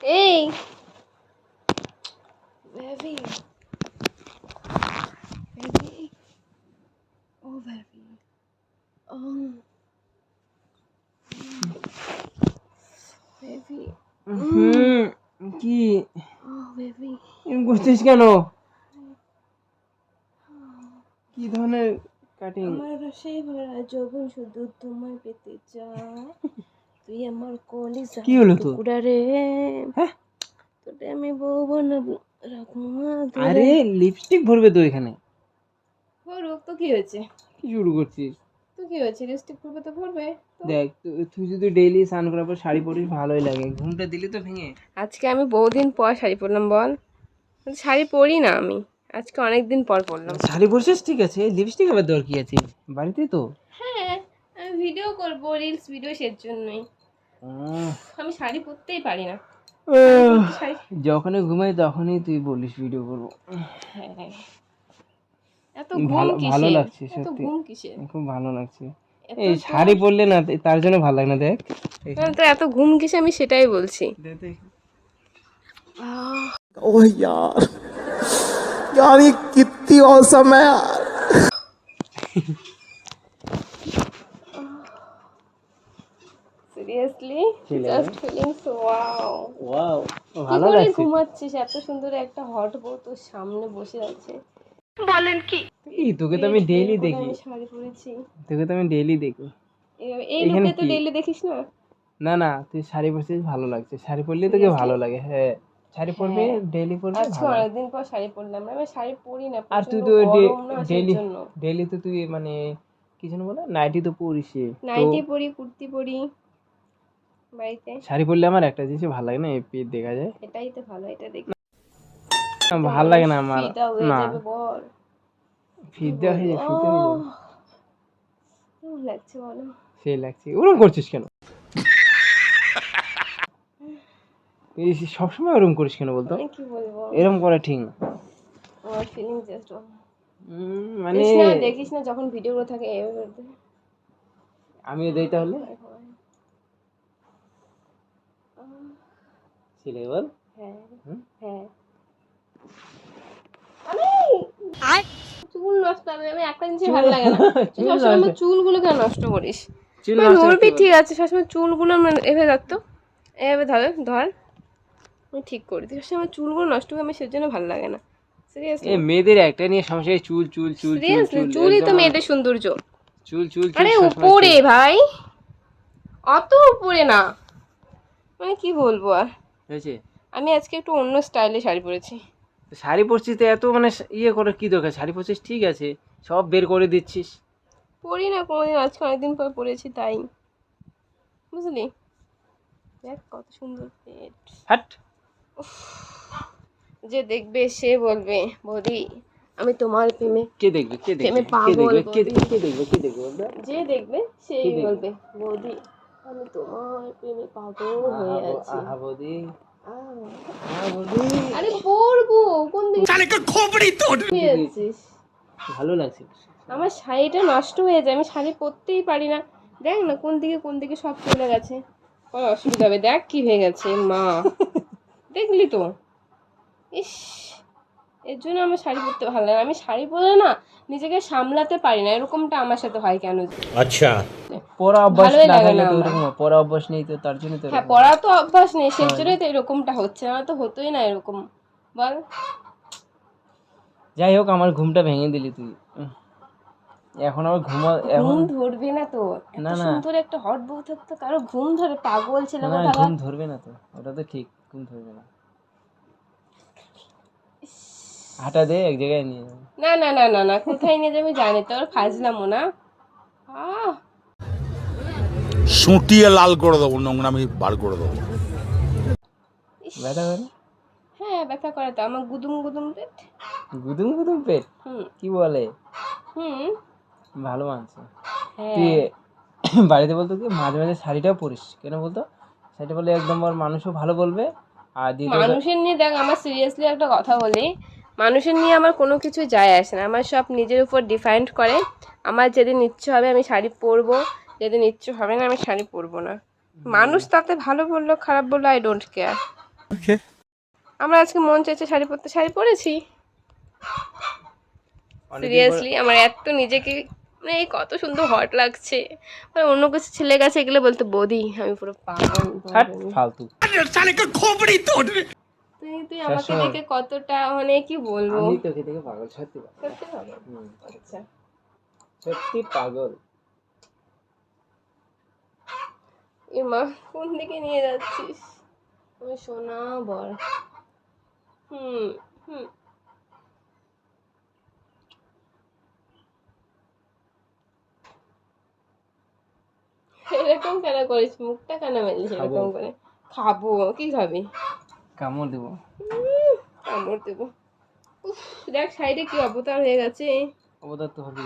এই baby baby ও baby ও baby কি ও baby এরকম করছিস কেন? কি ধরনের কাটিং? আমার রসে ভরা যৌবন শুধু তোমায় পেতে চায়, তুই আমার কলিজা কি হলো তোর? টুকরা রে, হ্যাঁ তোরে আমি বউ বানাবো রাখবো ধরে। আরে লিপস্টিক ভরবে তো এখানে। ভরুক তো কি হয়েছে? কি শুরু করছিস? তো কি হয়েছে, লিপস্টিক ভরবে তো ভরবে। দেখ তুই যদি ডেইলি স্নান করার পর শাড়ি পরিস ভালোই লাগে, ঘুমটা দিলি তো ভেঙে। আজকে আমি বহুদিন পর শাড়ি পরলাম বল, শাড়ি পরি না আমি, আজকে অনেক দিন পর পরলাম। শাড়ি পরছিস ঠিক আছে, লিপস্টিক আবার দর কি আছে? বাড়িতেই তো। হ্যাঁ আমি ভিডিও করবো, রিলস ভিডিও, সের জন্যই। আমি শাড়ি পরতেই পারি না। যখনই ঘুমাই তখনই তুই বলিস ভিডিও করবো। হ্যাঁ এত ঘুম ভালো কিসের, লাগছে এত সত্যি, ঘুম কিসের, খুব ভালো লাগছে। এত এই শাড়ি পরলে না তার জন্য ভালো লাগে না। দেখ তো এত ঘুম কিসে, আমি সেটাই বলছি। ओह यार यार ये कितनी औसम है यार। Seriously just feeling so wow. Wow কি ভালো করে লাগছে। ঘুমাচ্ছিস, এত সুন্দর একটা হট বউ তোর সামনে বসে আছে। এই তোকে তো আমি ডেইলি দেখি, আমি শাড়ি পরেছি, তোকে তো আমি ডেইলি দেখি। এই এখানে লোকে তো কি? ডেইলি দেখিস না। না না তুই শাড়ি পরছিস ভালো লাগছে, শাড়ি পরলে তোকে ভালো লাগে। হ্যাঁ শাড়ি পরবে, ডেইলি পরবে আজকে ভালো। অনেকদিন পর শাড়ি পরলাম, আমি শাড়ি পরি না, আর তুই প্রচন্ড তো গরম না সেই ডেইলি জন্য। ডেইলি তো তুই মানে কি যেন বলে নাইটি তো পরিস তো। নাইটি পরি, কুর্তি পরি বাড়িতে। শাড়ি পরলে আমার একটা জিনিস ভালো লাগে না, এই পেট দেখা যায়। এটাই তো ভালো, এটা দেখি ভালো লাগে না আমার। ফিদা হয়ে না যাবে বল। ফিদা হয়ে যায়, ফিদা হয়ে যাবে। কেমন লাগছে বলো? সেই লাগছে। ওরকম করছিস কেন? তুই সবসময় ওরকম করিস কেন বলতো? আমি কি বলবো, এরকম করা ঠিক না। আমার ফিলিং জাস্ট মানে দেখিস না যখন ভিডিও গুলো থাকে এভাবে আমিও দেই তাহলে ছিলে বল। হ্যাঁ হুম? হ্যাঁ চুল নষ্ট হবে, আমি একটা জিনিস ভালো লাগে না, তুই সবসময় আমার চুলগুলো কেন নষ্ট করিস? চুল তুই নষ্ট নড়বি করতে ঠিক আছে, সবসময় চুলগুলো এভাবে রাখতো, এভাবে ধর ধর, আমি ঠিক করে দিই, সবসময় আমার চুলগুলো নষ্ট করে, আমি সেজন্য ভালো লাগে না। সিরিয়াসলি এই মেয়েদের একটা নিয়ে সমস্যা, চুল চুল চুল চুল সিরিয়াসলি চুল চুলই তো একদম মেয়েদের সৌন্দর্য। চুল চুল চুল আরে সবসময় উপরে চুল। ভাই, অত উপরে না, মানে কি বলবো আর। হয়েছে? আমি আজকে একটু অন্য স্টাইলে শাড়ি পরেছি। শাড়ি পরছিস তো এত মানে ইয়ে করার কি দরকার? শাড়ি পরছিস ঠিক আছে, সব বের করে দিচ্ছিস। পরি না কোনোদিন, আজকে অনেকদিন পর পরেছি তাই, বুঝলি? দেখ কত সুন্দর পেট, হাট। যে দেখবে সে বলবে বৌদি আমি তোমার প্রেমে কে দেখবে? কে দেখবে? প্রেমে কে পাগল। দেখবে? কে বৌদি কে দেখবে? কে দেখবে বলতো? যে দেখবে সেই কে দেখবে? বলবে বৌদি আমি তোমার প্রেমে পাগল হয়ে আছি। আহা বৌদি, আহ, আহা বৌদি। আরে পরবো কোন দিকে আছিস? ভালো লাগছে। আমার শাড়িটা নষ্ট হয়ে যায়, আমি শাড়ি পরতেই পারি না। দেখ না কোন দিকে সব চলে গেছে, কোনো অসুবিধা হবে, দেখ কি হয়ে গেছে মা, দেখলি তো। ইস, এর জন্য আমার শাড়ি পরতে ভালো লাগে না। আমি শাড়ি পরে না নিজেকে সামলাতে পারি না, এরকমটা আমার সাথে হয় কেন? अच्छा পরা অভ্যাস ভালোই না লাগে থাকলে না তো আমার। এরকম হয়। পরা অভ্যাস নেই তো তার জন্য তো হ্যাঁ এরকম। পড়া তো অভ্যাস নেই, সেই জন্যই তো এরকমটা হচ্ছে, আমার তো হতোই না এরকম বল। যাই হোক আমার ঘুমটা ভেঙে দিলি তুই। এখন আবার ঘুম এখন ধরবে না তো, এত না না সুন্দর একটা হট বউ থাকতো কারো ঘুম ধরে? পাগল ছেলে না কোথাকার। ঘুম ধরবে না তো, ওটা তো ঠিক, ঘুম ধরবে না। হাঁটা দে এক জায়গায় নিয়ে যাবো। না না না না না, কোথায় নিয়ে যাবি জানি তোর ফাজলামো না। আহ সুটিয়ে লাল করে দেবো, নোংরামি বার করে দেবো। ব্যথা করে? হ্যাঁ ব্যথা করে তো, আমার গুদুম গুদুম পেট। গুদুম গুদুম পেট? হুম কি বলে? হুম ভালো মানছে। হ্যাঁ। তুই বাড়িতে বলতো কি মাঝে মাঝে শাড়িটাও পরিস কেন বলতো? শাড়িটা বলে একদম আর মানুষও ভালো বলবে। আর দ্বিতীয় মানুষের নিয়ে দেখ, আমার সিরিয়াসলি একটা কথা বলি, মানুষের নিয়ে আমার কোনো কিছু যায় আসে না, আমার সব নিজের উপর ডিপেন্ড করে। আমার যেদিন ইচ্ছে হবে আমি শাড়ি পরবো, যেদিন ইচ্ছে হবে না আমি শাড়ি পরবো না। মানুষ তাতে ভালো বললো খারাপ বললো আই ডোন্ট কেয়ার, আমার আজকে মন চাইছে শাড়ি পরতে, শাড়ি পরেছি। অনেকদিন পরে সিরিয়াসলি আমার এত নিজেকে মানে এই কত সুন্দর হট লাগছে, মানে অন্য কিছু ছেলে গেছে এগুলো বলতে বৌদি আমি পুরো পাগল। হাট ফালতু। তুই আমাকে শাশুড়ি। দেখে কতটা মানে কি বলবো, আমি তোকে দেখে পাগল, সত্যি পাগল। সত্যি পাগল। হুম, আচ্ছা সত্যি পাগল। এ মা কোন দিকে নিয়ে যাচ্ছিস, আমি সোনা বর। হুম হুম এরকম কেন করিস, মুখটা কেন মেলিস খাবো। এরকম করে? খাবো? কি খাবি? কামড় দেবো। কামড় দেবো? উফ, দেখ সাইডে কি অবতার হয়ে গেছে, অবদার তো হবে।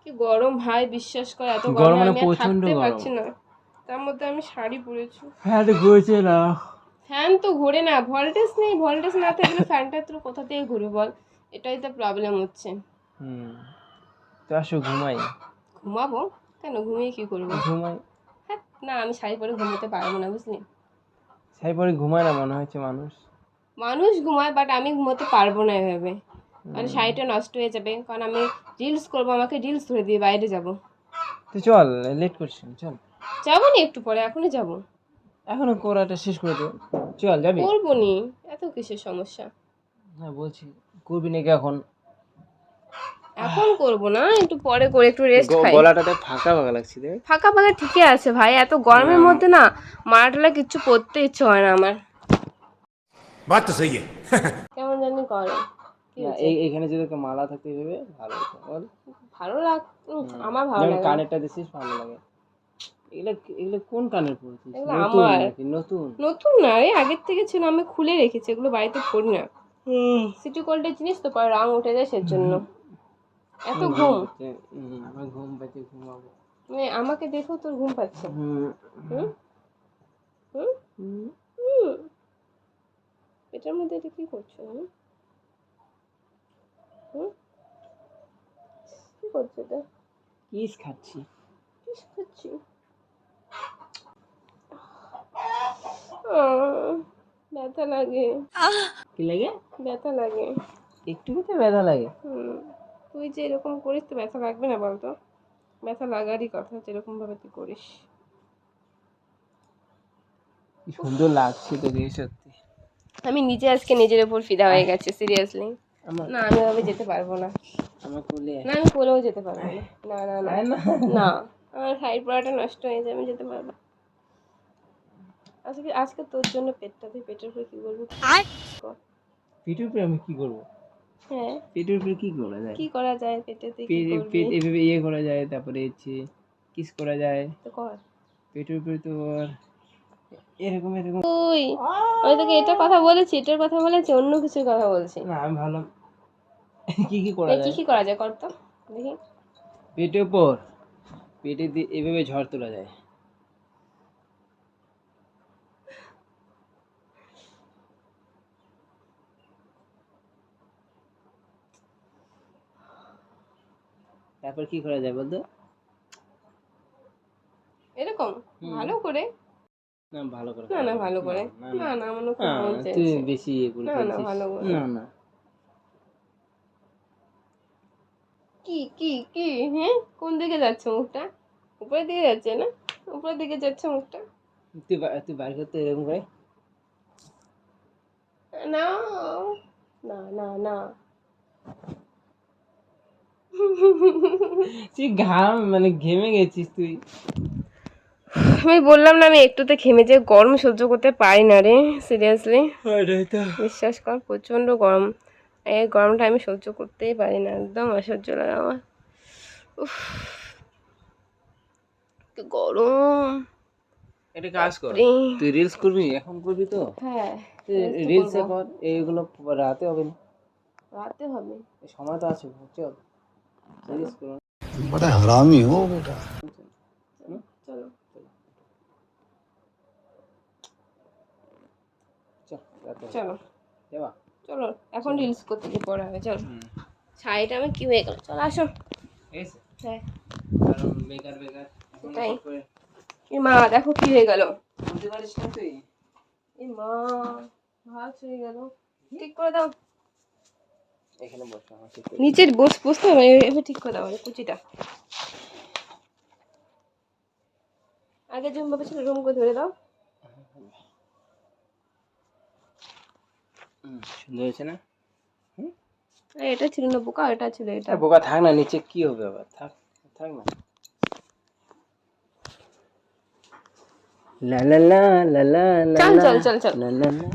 কি গরম ভাই, বিশ্বাস কর এত গরম গরমে মানে আমি আর প্রচণ্ড থাকতে গরম। পারছি না, তার মধ্যে আমি শাড়ি পরেছি। হ্যাঁ তো ঘুরছে না। ফ্যান তো ঘুরে না, ভোল্টেজ নেই, ভোল্টেজ না থাকলে ফ্যানটা তোর কোথা থেকে ঘুরে বল, এটাই তো প্রবলেম হচ্ছে। হুম, তো আসো ঘুমাই। ঘুমাবো? কেন, ঘুমিয়ে কি করবো? ঘুমাই। হ্যাঁ না, আমি শাড়ি পরে ঘুমোতে পারবো না বুঝলি। শাড়ি পরে ঘুমায় না মনে হচ্ছে মানুষ। মানুষ ঘুমায় বাট আমি ঘুমোতে পারবো না এভাবে, মানে শাড়িটা নষ্ট হয়ে যাবে, কারণ আমি রিলস করবো, আমাকে রিলস ধরে দিয়ে বাইরে যাব। তো চল, লেট করছি, চল। যাবো নি একটু পরে, এখনই যাবো। এখনো করাটা শেষ করে দে। চল যাবি? করবো নি, এত কিসের সমস্যা? হ্যাঁ বলছি, করবি নাকি এখন? এখন করবো না, একটু পরে করে একটু রেস্ট খাই। গলাটাতে ফাঁকা ফাঁকা লাগছে দেখ। ফাঁকা ফাঁকা ঠিকই আছে ভাই, এত গরমের মধ্যে না মারাটালা কিচ্ছু পরতে ইচ্ছে হয় না আমার, बात तो सही है কেমন জানি করে। কি না হয়েছে? এইখানে যদি একটা মালা থাকতে হবে ভালো হতো বল। ভালো লাগ আমার ভালো যেমন লাগে না। কানেরটা দিছিস ভালো লাগে। এগুলো এগুলো কোন কানের পড়েছিস? এগুলো নতুন আমার। নাকি? নতুন? নতুন না, এই আগের থেকে ছিল, আমি খুলে রেখেছি, এগুলো বাড়িতে পড়ি না। সিটি গোল্ডের জিনিস তো, পরে রং উঠে যায় সেজন্য। এত ঘুম, আমার ঘুম পাচ্ছে, ঘুমাবো। মানে আমাকে দেখো তোর ঘুম পাচ্ছে? হুম। হুম হুম হুম। হুম এটার মধ্যে এটা কি করছো? হুম হুম কি করছো এটা? কিস খাচ্ছি। কি খাচ্ছি? আহ, ব্যথা লাগে। কি লাগে? ব্যথা লাগে। একটু তো ব্যথা লাগে। তুই যে এরকম করিস তো ব্যথা লাগবে না বলতো? ব্যথা লাগারই কথা, যেরকম ভাবে তুই করিস। কি সুন্দর লাগছে তোকে সত্যি। আমি নিজে আজকে নিজের উপর ফিদা হয়ে গেছি সিরিয়াসলি। আমার না আমি ভাবে যেতে পারবো না, আমার কোলে না আমি কোলেও যেতে পারবো না, না না না আয় না। না, আমার শাড়ি পরাটা নষ্ট হয়ে যায়, আমি যেতে পারবো না। আজকে আজকে তোর জন্য পেটটা, তুই পেটের উপর কি করবি? কর। পেটের উপরে আমি কি করবো? হ্যাঁ, পেটের উপরে কি করা যায়? কি করা যায় পেটে, তুই কি করবি? পেট এভাবে ইয়ে করা যায়, তারপরে হচ্ছে কিস করা যায়। তো কর পেটের উপরে তো আর এরকম এরকম। তুই। আমি তোকে এটার কথা বলেছি, এটার কথা বলেছি, অন্য কিছুর কথা বলছি। না আমি ভাবলাম কি কি করা দেখ, কি যায়। কি করা যায় কর তো দেখি। পেটের উপর পেটে দিয়ে এভাবে ঝড় তোলা যায়। তারপর কি করা যায় বলতো? এরকম ভালো করে? না ভালো করে না না ভালো করে, না না না আমার খুব না, মন তুই চাইছে। বেশি ইয়ে করে না না ফেলছিস। ভালো করে। না না কি কি কি হ্যাঁ, কোন দিকে যাচ্ছে মুখটা? উপরের দিকে যাচ্ছে না? উপরের দিকে যাচ্ছে মুখটা। তুই বার করতে এরকম করে। না না না না তুই ঘাম মানে ঘেমে গেছিস তুই। আমি বললাম না আমি একটুতে ঘেমে যে গরম সহ্য করতে পারি না রে, সিরিয়াসলি বিশ্বাস কর, প্রচন্ড গরম। এই গরমটা আমি সহ্য করতেই পারি না, একদম অসহ্য লাগে আমার। উফ কি গরম। একটা কাজ কর, বাপরে। তুই রিলস করবি, এখন করবি তো? হ্যাঁ রিলস কর, এইগুলো রাতে হবে না। রাতে হবে। এই সময় তো আছে, চল রিলস কর। बड़ा हरामी हो बेटा চলো চল রাতে চলো যাবা। চলো, এখন রিলস করতে গিয়ে পড়া হবে, চলো। শাড়িটা আমি কি হয়ে গেল, চলো আসো। এসে হ্যাঁ কারণ বেকার বেকার এখন তাই? করে এ মা দেখো কি হয়ে গেল। বুঝতে পারিস না তুই? এ মা, ভাঁজ হয়ে গেল। ঠিক করে দাও। এখানে বসো আমার ঠিক করে। নিচের বসতে হবে, এবার ঠিক করে দাও এই কুচিটা। আগে যেমন ভাবে ছিল রুম করে ধরে দাও। সুন্দর হয়েছে না? এটা ছিল না বোকা, এটা ছিল এটা। বোকা থাক না, নিচে কি হবে আবার, থাক থাক না। লা লা লা লা লা চল লা চল চল চল। লা লা লা।